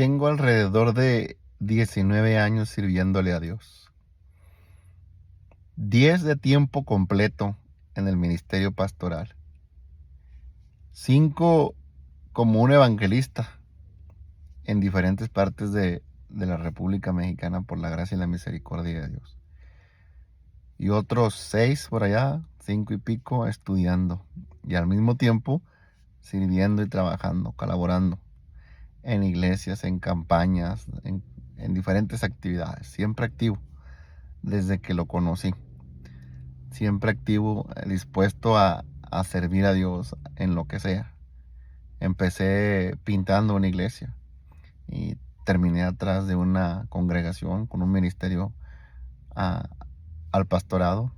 Tengo alrededor de 19 años sirviéndole a Dios. 10 de tiempo completo en el ministerio pastoral. 5 como un evangelista en diferentes partes de la República Mexicana por la gracia y la misericordia de Dios. Y otros 6 por allá, 5 y pico, estudiando. Y al mismo tiempo sirviendo y trabajando, colaborando en iglesias, en campañas, en diferentes actividades. Siempre activo desde que lo conocí. Siempre activo, dispuesto a servir a Dios en lo que sea. Empecé pintando una iglesia y terminé atrás de una congregación con un ministerio al pastorado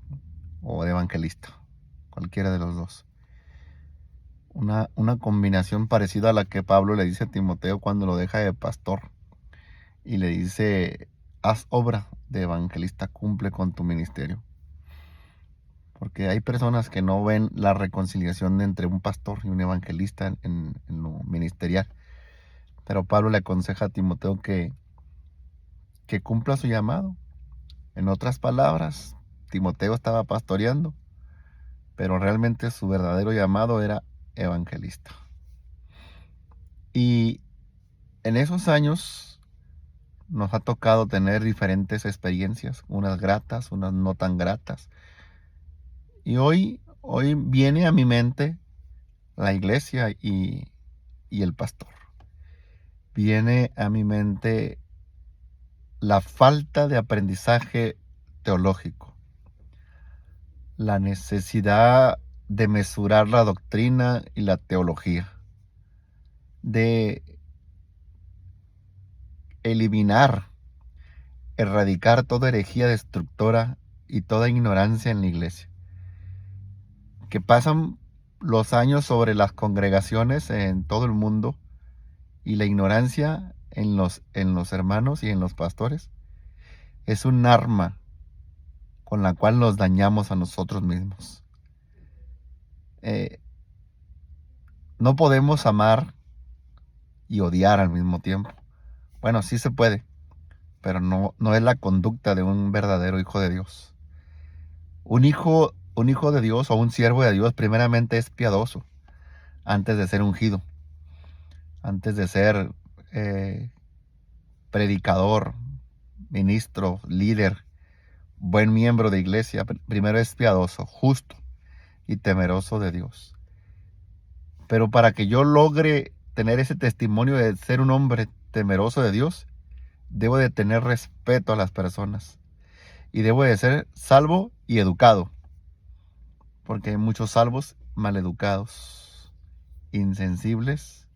o de evangelista, cualquiera de los dos. Una combinación parecida a la que Pablo le dice a Timoteo cuando lo deja de pastor y le dice: haz obra de evangelista, cumple con tu ministerio. Porque hay personas que no ven la reconciliación entre un pastor y un evangelista en lo ministerial. Pero Pablo le aconseja a Timoteo que cumpla su llamado. En otras palabras, Timoteo estaba pastoreando, pero realmente su verdadero llamado era evangelista. Y en esos años nos ha tocado tener diferentes experiencias, unas gratas, unas no tan gratas. Y hoy viene a mi mente la iglesia y el pastor. Viene a mi mente la falta de aprendizaje teológico, la necesidad de mesurar la doctrina y la teología, de eliminar, erradicar toda herejía destructora y toda ignorancia en la iglesia. Que pasan los años sobre las congregaciones en todo el mundo y la ignorancia en los hermanos y en los pastores es un arma con la cual nos dañamos a nosotros mismos. No podemos amar y odiar al mismo tiempo. Bueno, sí se puede, pero no es la conducta de un verdadero hijo de Dios. Un hijo de Dios o un siervo de Dios primeramente es piadoso antes de ser ungido, antes de ser predicador, ministro, líder, buen miembro de iglesia. Primero es piadoso, justo y temeroso de Dios. Pero para que yo logre tener ese testimonio de ser un hombre temeroso de Dios, debo de tener respeto a las personas y debo de ser salvo y educado, porque hay muchos salvos maleducados, insensibles,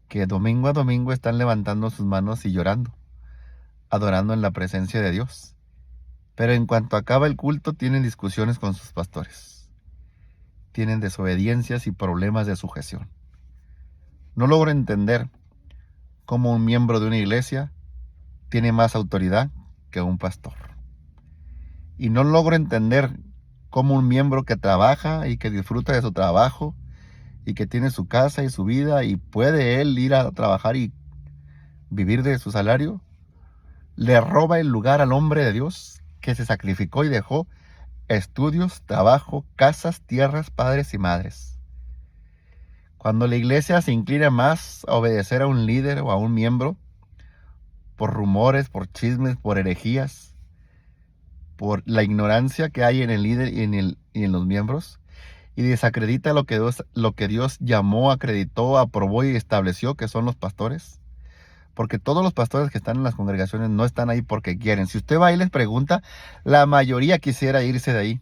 que domingo a domingo están levantando sus manos y llorando, adorando en la presencia de Dios. Pero en cuanto acaba el culto tienen discusiones con sus pastores, tienen desobediencias y problemas de sujeción. No logro entender cómo un miembro de una iglesia tiene más autoridad que un pastor. Y no logro entender cómo un miembro que trabaja y que disfruta de su trabajo y que tiene su casa y su vida y puede él ir a trabajar y vivir de su salario, le roba el lugar al hombre de Dios que se sacrificó y dejó estudios, trabajo, casas, tierras, padres y madres. Cuando la iglesia se inclina más a obedecer a un líder o a un miembro por rumores, por chismes, por herejías, por la ignorancia que hay en el líder y en los miembros, y desacredita lo que Dios llamó, acreditó, aprobó y estableció, que son los pastores. Porque todos los pastores que están en las congregaciones no están ahí porque quieren. Si usted va y les pregunta, la mayoría quisiera irse de ahí.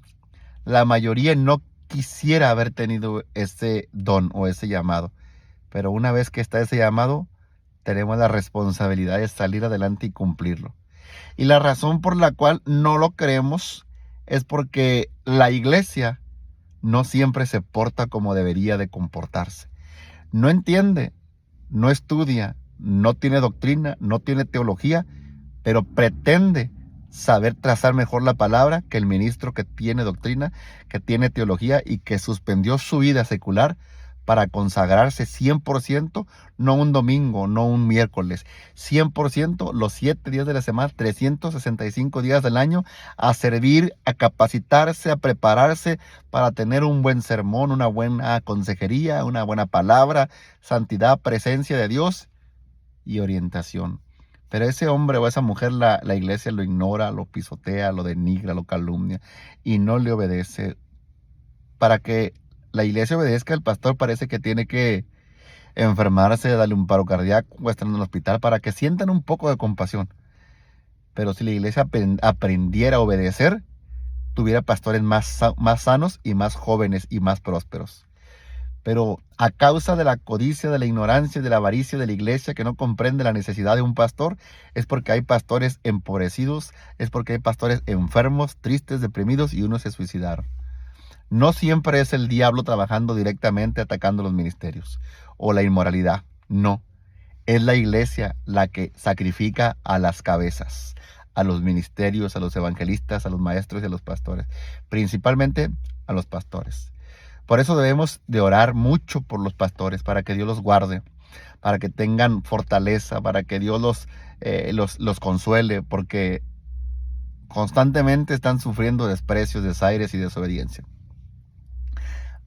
La mayoría no quisiera haber tenido ese don o ese llamado. Pero una vez que está ese llamado, tenemos la responsabilidad de salir adelante y cumplirlo. Y la razón por la cual no lo creemos es porque la iglesia no siempre se porta como debería de comportarse. No entiende, no estudia, no tiene doctrina, no tiene teología, pero pretende saber trazar mejor la palabra que el ministro que tiene doctrina, que tiene teología y que suspendió su vida secular para consagrarse 100%, no un domingo, no un miércoles, 100% los 7 días de la semana, 365 días del año, a servir, a capacitarse, a prepararse para tener un buen sermón, una buena consejería, una buena palabra, santidad, presencia de Dios y orientación. Pero ese hombre o esa mujer, la iglesia lo ignora, lo pisotea, lo denigra, lo calumnia y no le obedece. Para que la iglesia obedezca, el pastor parece que tiene que enfermarse, darle un paro cardíaco o estar en el hospital para que sientan un poco de compasión. Pero si la iglesia aprendiera a obedecer, tuviera pastores más sanos y más jóvenes y más prósperos. Pero a causa de la codicia, de la ignorancia, de la avaricia de la iglesia que no comprende la necesidad de un pastor, es porque hay pastores empobrecidos, es porque hay pastores enfermos, tristes, deprimidos y unos se suicidaron. No siempre es el diablo trabajando directamente atacando los ministerios o la inmoralidad. No, es la iglesia la que sacrifica a las cabezas, a los ministerios, a los evangelistas, a los maestros y a los pastores, principalmente a los pastores. Por eso debemos de orar mucho por los pastores, para que Dios los guarde, para que tengan fortaleza, para que Dios los consuele, porque constantemente están sufriendo desprecios, desaires y desobediencia.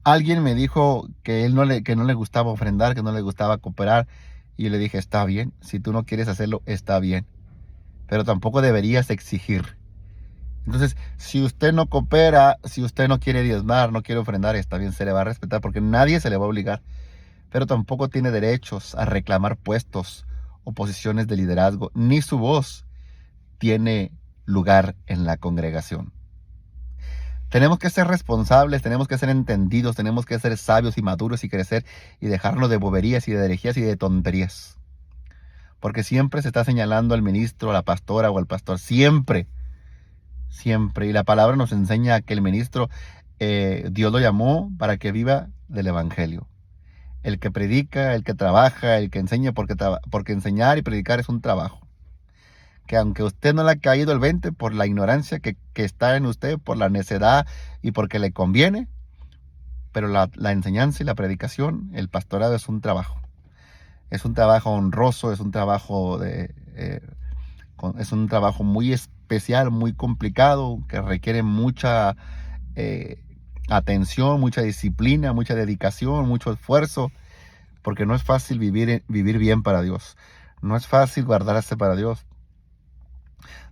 Alguien me dijo que que no le gustaba ofrendar, que no le gustaba cooperar, y yo le dije, está bien, si tú no quieres hacerlo, está bien, pero tampoco deberías exigir. Entonces, si usted no coopera, si usted no quiere diezmar, no quiere ofrendar, está bien, se le va a respetar porque nadie se le va a obligar, pero tampoco tiene derechos a reclamar puestos o posiciones de liderazgo, ni su voz tiene lugar en la congregación. Tenemos que ser responsables, tenemos que ser entendidos, tenemos que ser sabios y maduros y crecer y dejarnos de boberías y de herejías y de tonterías. Porque siempre se está señalando al ministro, a la pastora o al pastor, siempre. Siempre. Y la palabra nos enseña que el ministro, Dios lo llamó para que viva del evangelio. El que predica, el que trabaja, el que enseña, porque enseñar y predicar es un trabajo. Que aunque a usted no le ha caído el 20 por la ignorancia que está en usted, por la necedad y porque le conviene, pero la enseñanza y la predicación, el pastorado es un trabajo. Es un trabajo honroso, es un trabajo es un trabajo muy especial, muy complicado, que requiere mucha atención, mucha disciplina, mucha dedicación, mucho esfuerzo, porque no es fácil vivir bien para Dios. No es fácil guardarse para Dios.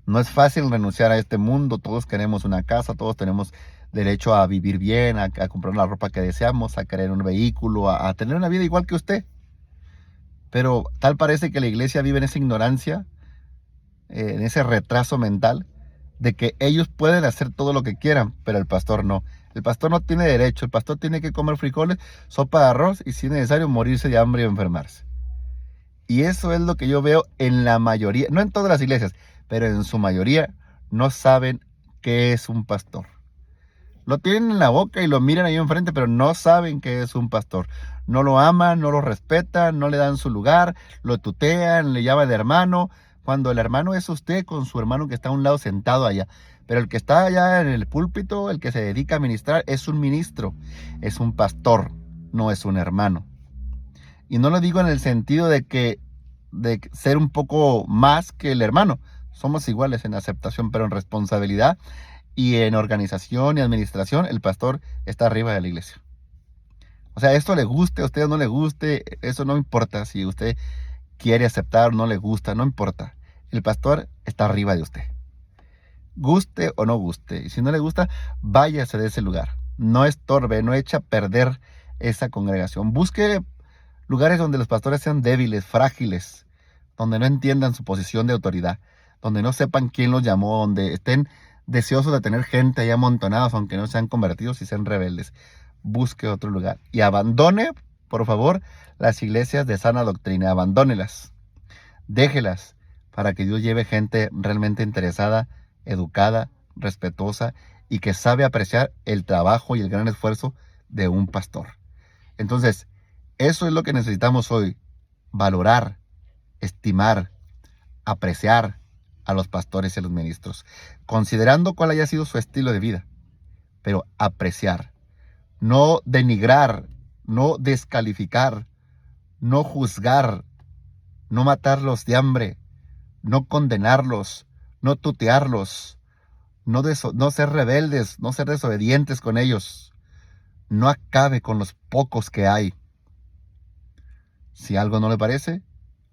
No es fácil renunciar a este mundo. Todos queremos una casa, todos tenemos derecho a vivir bien, a comprar la ropa que deseamos, a querer un vehículo, a tener una vida igual que usted. Pero tal parece que la iglesia vive en esa ignorancia, en ese retraso mental, de que ellos pueden hacer todo lo que quieran, pero el pastor no. El pastor no tiene derecho, el pastor tiene que comer frijoles, sopa de arroz y si es necesario morirse de hambre o enfermarse. Y eso es lo que yo veo en la mayoría, no en todas las iglesias, pero en su mayoría no saben qué es un pastor. Lo tienen en la boca y lo miran ahí enfrente, pero no saben qué es un pastor. No lo aman, no lo respetan, no le dan su lugar, lo tutean, le llaman de hermano, cuando el hermano es usted con su hermano que está a un lado sentado allá. Pero el que está allá en el púlpito, el que se dedica a ministrar, es un ministro, es un pastor, no es un hermano. Y no lo digo en el sentido de ser un poco más que el hermano. Somos iguales en aceptación, pero en responsabilidad y en organización y administración, el pastor está arriba de la iglesia. O sea, esto le guste, a usted no le guste, eso no importa. Si usted quiere aceptar o no le gusta, no importa. El pastor está arriba de usted. Guste o no guste. Y si no le gusta, váyase de ese lugar. No estorbe, no echa a perder esa congregación. Busque lugares donde los pastores sean débiles, frágiles, donde no entiendan su posición de autoridad, donde no sepan quién los llamó, donde estén deseosos de tener gente ahí amontonados, aunque no sean convertidos y sean rebeldes. Busque otro lugar y abandone, por favor, las iglesias de sana doctrina. Abandónelas, déjelas para que Dios lleve gente realmente interesada, educada, respetuosa y que sabe apreciar el trabajo y el gran esfuerzo de un pastor. Entonces, eso es lo que necesitamos hoy, valorar, estimar, apreciar a los pastores y a los ministros, considerando cuál haya sido su estilo de vida, pero apreciar, no denigrar, no descalificar, no juzgar, no matarlos de hambre, no condenarlos, no tutearlos, no ser rebeldes, no ser desobedientes con ellos. No acabe con los pocos que hay. Si algo no le parece,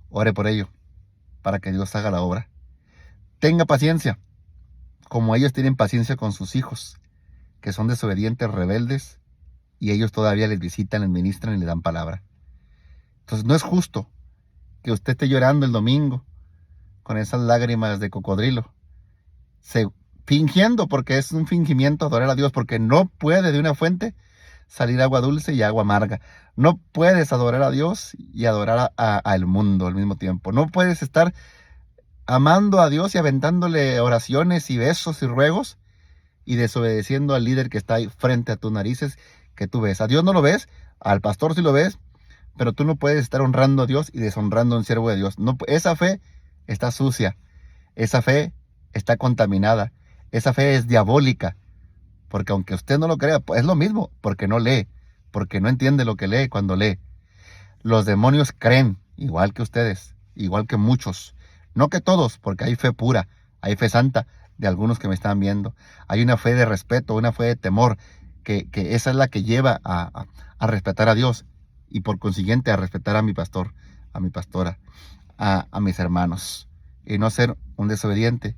ore por ello, para que Dios haga la obra. Tenga paciencia, como ellos tienen paciencia con sus hijos, que son desobedientes, rebeldes, y ellos todavía les visitan, les ministran y les dan palabra. Entonces no es justo que usted esté llorando el domingo con esas lágrimas de cocodrilo, fingiendo, porque es un fingimiento adorar a Dios, porque no puede de una fuente salir agua dulce y agua amarga. No puedes adorar a Dios y adorar al mundo al mismo tiempo. No puedes estar amando a Dios y aventándole oraciones y besos y ruegos y desobedeciendo al líder que está ahí frente a tus narices que tú ves. A Dios no lo ves, al pastor sí lo ves, pero tú no puedes estar honrando a Dios y deshonrando a un siervo de Dios. No, esa fe está sucia, esa fe está contaminada, esa fe es diabólica, porque aunque usted no lo crea, es lo mismo, porque no lee, porque no entiende lo que lee cuando lee. Los demonios creen, igual que ustedes, igual que muchos. No que todos, porque hay fe pura, hay fe santa de algunos que me están viendo. Hay una fe de respeto, una fe de temor, que esa es la que lleva a respetar a Dios y por consiguiente a respetar a mi pastor, a mi pastora, a mis hermanos. Y no ser un desobediente,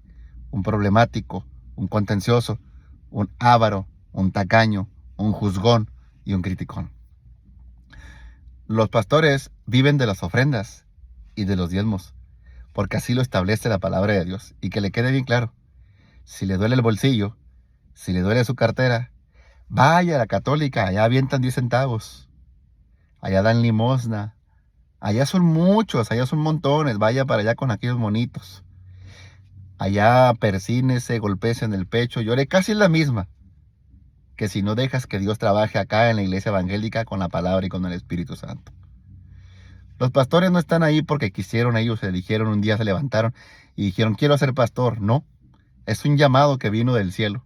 un problemático, un contencioso, un avaro, un tacaño, un juzgón y un criticón. Los pastores viven de las ofrendas y de los diezmos, porque así lo establece la palabra de Dios. Y que le quede bien claro, si le duele el bolsillo, si le duele su cartera, vaya a la católica, allá avientan 10 centavos, allá dan limosna, allá son muchos, allá son montones, vaya para allá con aquellos monitos. Allá persínese, golpéese en el pecho, llore casi la misma que si no dejas que Dios trabaje acá en la iglesia evangélica con la palabra y con el Espíritu Santo. Los pastores no están ahí porque quisieron, ellos se eligieron, un día se levantaron y dijeron, quiero ser pastor. No, es un llamado que vino del cielo.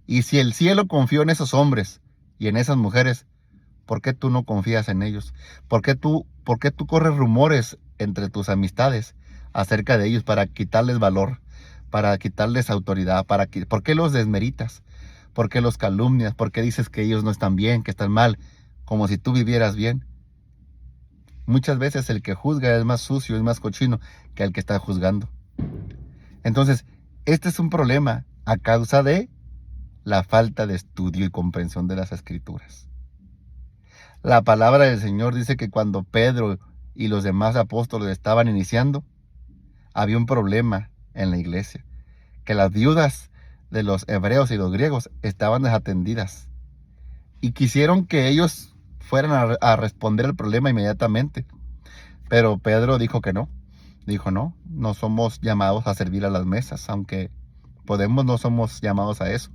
Y si el cielo confió en esos hombres y en esas mujeres, ¿por qué tú no confías en ellos? ¿Por qué tú corres rumores entre tus amistades acerca de ellos para quitarles valor, para quitarles autoridad? ¿Por qué los desmeritas? ¿Por qué los calumnias? ¿Por qué dices que ellos no están bien, que están mal, como si tú vivieras bien? Muchas veces el que juzga es más sucio, es más cochino que el que está juzgando. Entonces, este es un problema a causa de la falta de estudio y comprensión de las Escrituras. La palabra del Señor dice que cuando Pedro y los demás apóstoles estaban iniciando, había un problema en la iglesia, que las viudas de los hebreos y los griegos estaban desatendidas y quisieron que ellos fueran a responder el problema inmediatamente. Pero Pedro dijo que no. Dijo, no somos llamados a servir a las mesas, aunque podemos, no somos llamados a eso.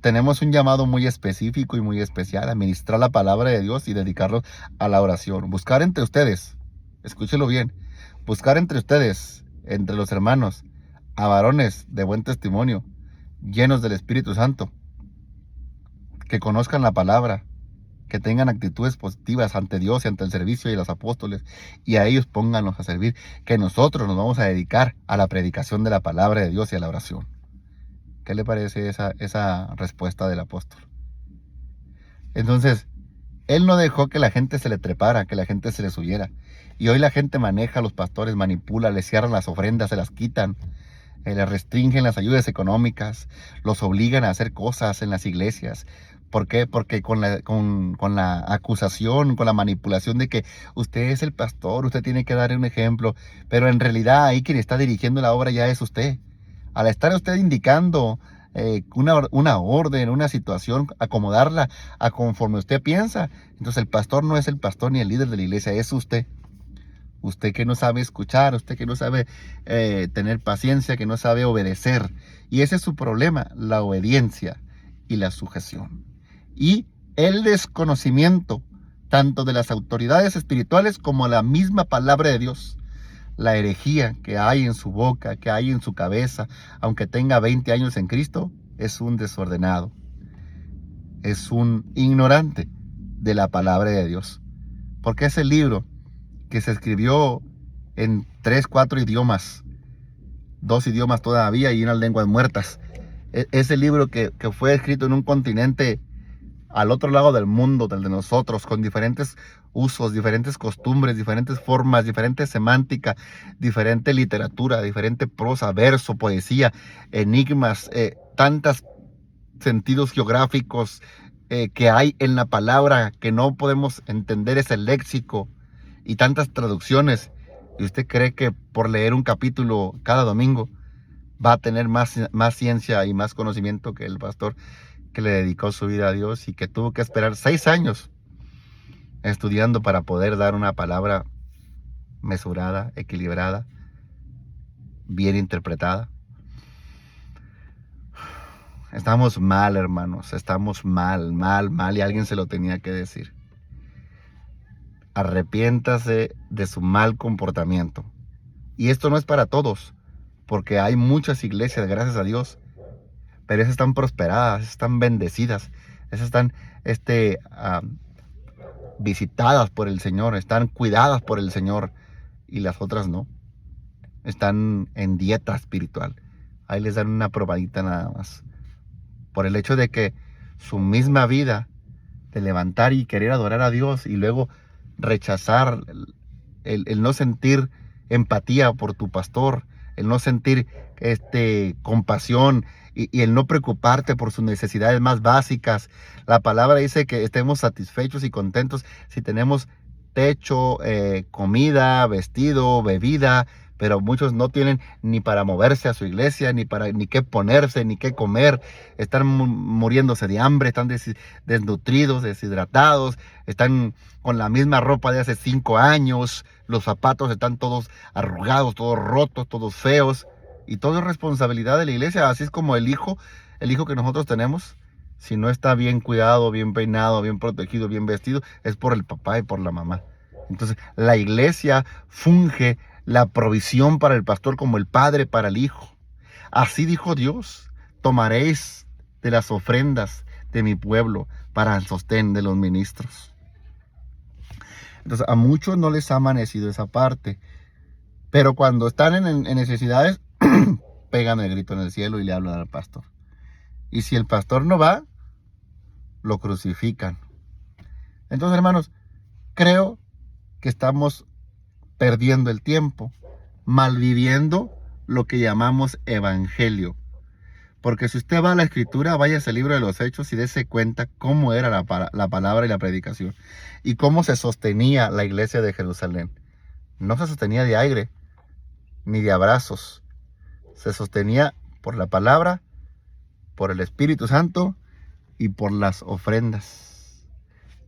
Tenemos un llamado muy específico y muy especial, a ministrar la palabra de Dios y dedicarlos a la oración. Buscar entre ustedes, escúchelo bien, buscar entre ustedes, entre los hermanos, a varones de buen testimonio, llenos del Espíritu Santo, que conozcan la palabra, que tengan actitudes positivas ante Dios y ante el servicio y los apóstoles, y a ellos pónganlos a servir, que nosotros nos vamos a dedicar a la predicación de la palabra de Dios y a la oración. ¿Qué le parece esa respuesta del apóstol? Entonces, él no dejó que la gente se le trepara, que la gente se le subiera. Y hoy la gente maneja a los pastores, manipula, les cierran las ofrendas, se las quitan, les restringen las ayudas económicas, los obligan a hacer cosas en las iglesias. ¿Por qué? Porque con la acusación, con la manipulación de que usted es el pastor, usted tiene que dar un ejemplo, pero en realidad ahí quien está dirigiendo la obra ya es usted. Al estar usted indicando una orden, una situación, acomodarla a conforme usted piensa, entonces el pastor no es el pastor ni el líder de la iglesia, es usted. Usted que no sabe escuchar, usted que no sabe tener paciencia, que no sabe obedecer. Y ese es su problema, la obediencia y la sujeción. Y el desconocimiento tanto de las autoridades espirituales como la misma palabra de Dios. La herejía que hay en su boca, que hay en su cabeza, aunque tenga 20 años en Cristo, es un desordenado, es un ignorante, de la palabra de Dios. Porque ese libro que se escribió en 3, 4 idiomas, 2 idiomas todavía y unas lenguas muertas. Ese libro que fue escrito en un continente al otro lado del mundo, del de nosotros, con diferentes usos, diferentes costumbres, diferentes formas, diferente semántica, diferente literatura, diferente prosa, verso, poesía, enigmas, tantos sentidos geográficos que hay en la palabra que no podemos entender ese léxico y tantas traducciones. ¿Y usted cree que por leer un capítulo cada domingo va a tener más ciencia y más conocimiento que el pastor que le dedicó su vida a Dios y que tuvo que esperar 6 años estudiando para poder dar una palabra mesurada, equilibrada, bien interpretada? Estamos mal, hermanos, estamos mal, y alguien se lo tenía que decir. Arrepiéntase de su mal comportamiento. Y esto no es para todos, porque hay muchas iglesias, gracias a Dios, pero esas están prosperadas, esas están bendecidas, esas están visitadas por el Señor, están cuidadas por el Señor, y las otras no. Están en dieta espiritual. Ahí les dan una probadita nada más. Por el hecho de que su misma vida de levantar y querer adorar a Dios y luego rechazar el no sentir empatía por tu pastor, el no sentir compasión y el no preocuparte por sus necesidades más básicas. La palabra dice que estemos satisfechos y contentos si tenemos techo, comida, vestido, bebida, pero muchos no tienen ni para moverse a su iglesia, ni qué ponerse, ni qué comer. Están muriéndose de hambre, están desnutridos, deshidratados, están con la misma ropa de hace 5 años, los zapatos están todos arrugados, todos rotos, todos feos, y todo es responsabilidad de la iglesia. Así es como el hijo que nosotros tenemos, si no está bien cuidado, bien peinado, bien protegido, bien vestido, es por el papá y por la mamá. Entonces, la iglesia funge la provisión para el pastor como el padre para el hijo. Así dijo Dios: tomaréis de las ofrendas de mi pueblo para el sostén de los ministros. Entonces, a muchos no les ha amanecido esa parte, pero cuando están en necesidades, pegan el grito en el cielo y le hablan al pastor. Y si el pastor no va, lo crucifican. Entonces, hermanos, creo que estamos perdiendo el tiempo, malviviendo lo que llamamos evangelio. Porque si usted va a la escritura, vaya a ese libro de los Hechos y dése cuenta cómo era la palabra y la predicación y cómo se sostenía la iglesia de Jerusalén. No se sostenía de aire ni de abrazos, se sostenía por la palabra, por el Espíritu Santo y por las ofrendas,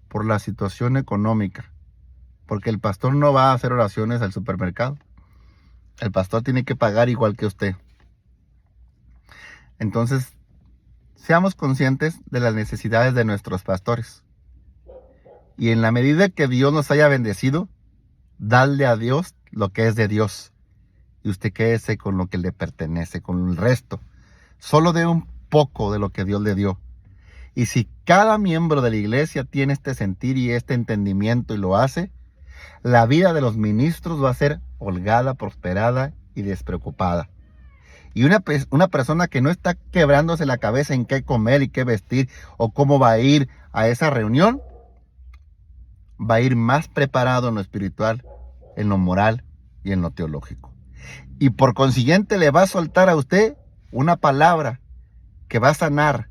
por la situación económica. Porque el pastor no va a hacer oraciones al supermercado. El pastor tiene que pagar igual que usted. Entonces, seamos conscientes de las necesidades de nuestros pastores. Y en la medida que Dios nos haya bendecido, dadle a Dios lo que es de Dios. Y usted quédese con lo que le pertenece, con el resto. Solo dé un poco de lo que Dios le dio. Y si cada miembro de la iglesia tiene este sentir y este entendimiento y lo hace, la vida de los ministros va a ser holgada, prosperada y despreocupada. Y una persona que no está quebrándose la cabeza en qué comer y qué vestir o cómo va a ir a esa reunión, va a ir más preparado en lo espiritual, en lo moral y en lo teológico. Y por consiguiente le va a soltar a usted una palabra que va a sanar,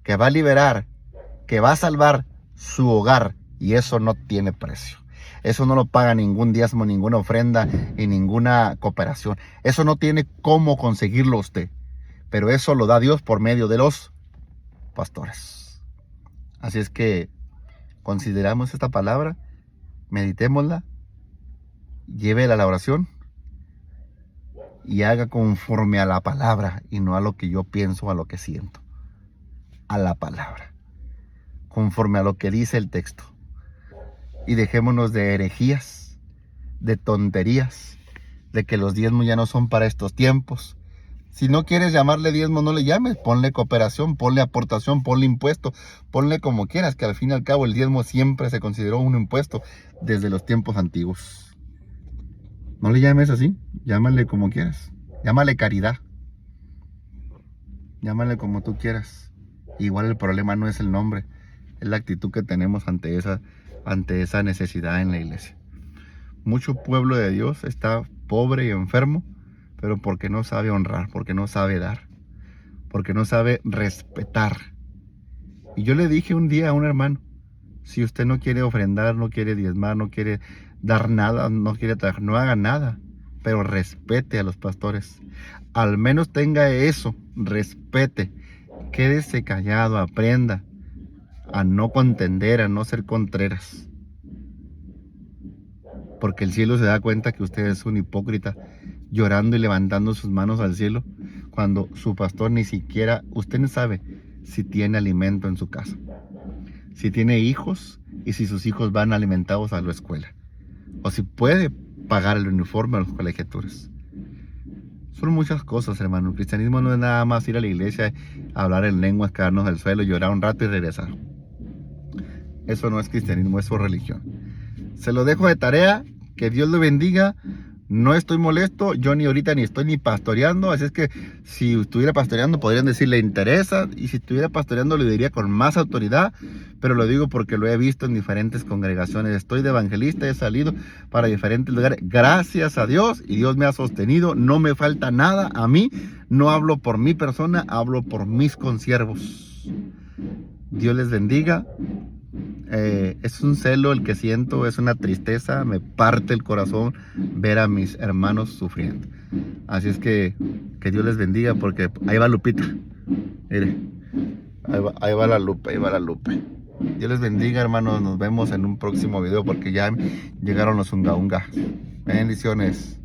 que va a liberar, que va a salvar su hogar. Y eso no tiene precio. Eso no lo paga ningún diezmo, ninguna ofrenda y ninguna cooperación. Eso no tiene cómo conseguirlo usted. Pero eso lo da Dios por medio de los pastores. Así es que consideramos esta palabra, meditémosla, llévela a la oración y haga conforme a la palabra y no a lo que yo pienso, a lo que siento. A la palabra, conforme a lo que dice el texto. Y dejémonos de herejías, de tonterías, de que los diezmos ya no son para estos tiempos, Si no quieres llamarle diezmo, no le llames. Ponle cooperación, ponle aportación, ponle impuesto, ponle como quieras, que al fin y al cabo el diezmo siempre se consideró un impuesto desde los tiempos antiguos. No le llames así, llámale como quieras. Llámale caridad. Llámale como tú quieras. Igual el problema no es el nombre, es la actitud que tenemos ante esa necesidad en la iglesia. Mucho pueblo de Dios está pobre y enfermo, pero porque no sabe honrar, porque no sabe dar, porque no sabe respetar. Y yo le dije un día a un hermano, si usted no quiere ofrendar, no quiere diezmar, no quiere dar nada, no quiere trabajar, no haga nada, pero respete a los pastores. Al menos tenga eso, respete, quédese callado, aprenda a no contender, a no ser contreras. Porque el cielo se da cuenta que usted es un hipócrita, llorando y levantando sus manos al cielo, cuando su pastor ni siquiera, usted no sabe si tiene alimento en su casa, si tiene hijos y si sus hijos van alimentados a la escuela, o si puede pagar el uniforme a los colegiaturas. Son muchas cosas, hermano. El cristianismo no es nada más ir a la iglesia, hablar en lenguas, caernos del suelo, llorar un rato y regresar. Eso no es cristianismo, eso es religión. Se lo dejo de tarea, que Dios lo bendiga. No estoy molesto, yo ni ahorita ni estoy ni pastoreando, así es que si estuviera pastoreando podrían decir le interesa, y si estuviera pastoreando lo diría con más autoridad, pero lo digo porque lo he visto en diferentes congregaciones. Estoy de evangelista, he salido para diferentes lugares, gracias a Dios, y Dios me ha sostenido, no me falta nada a mí, no hablo por mi persona, hablo por mis consiervos. Dios les bendiga. Es un celo el que siento, es una tristeza, me parte el corazón ver a mis hermanos sufriendo. Así es que Dios les bendiga, porque ahí va Lupita. Mire, ahí va la Lupe, ahí va la Lupe. Dios les bendiga, hermanos, nos vemos en un próximo video porque ya llegaron los unga unga. Bendiciones.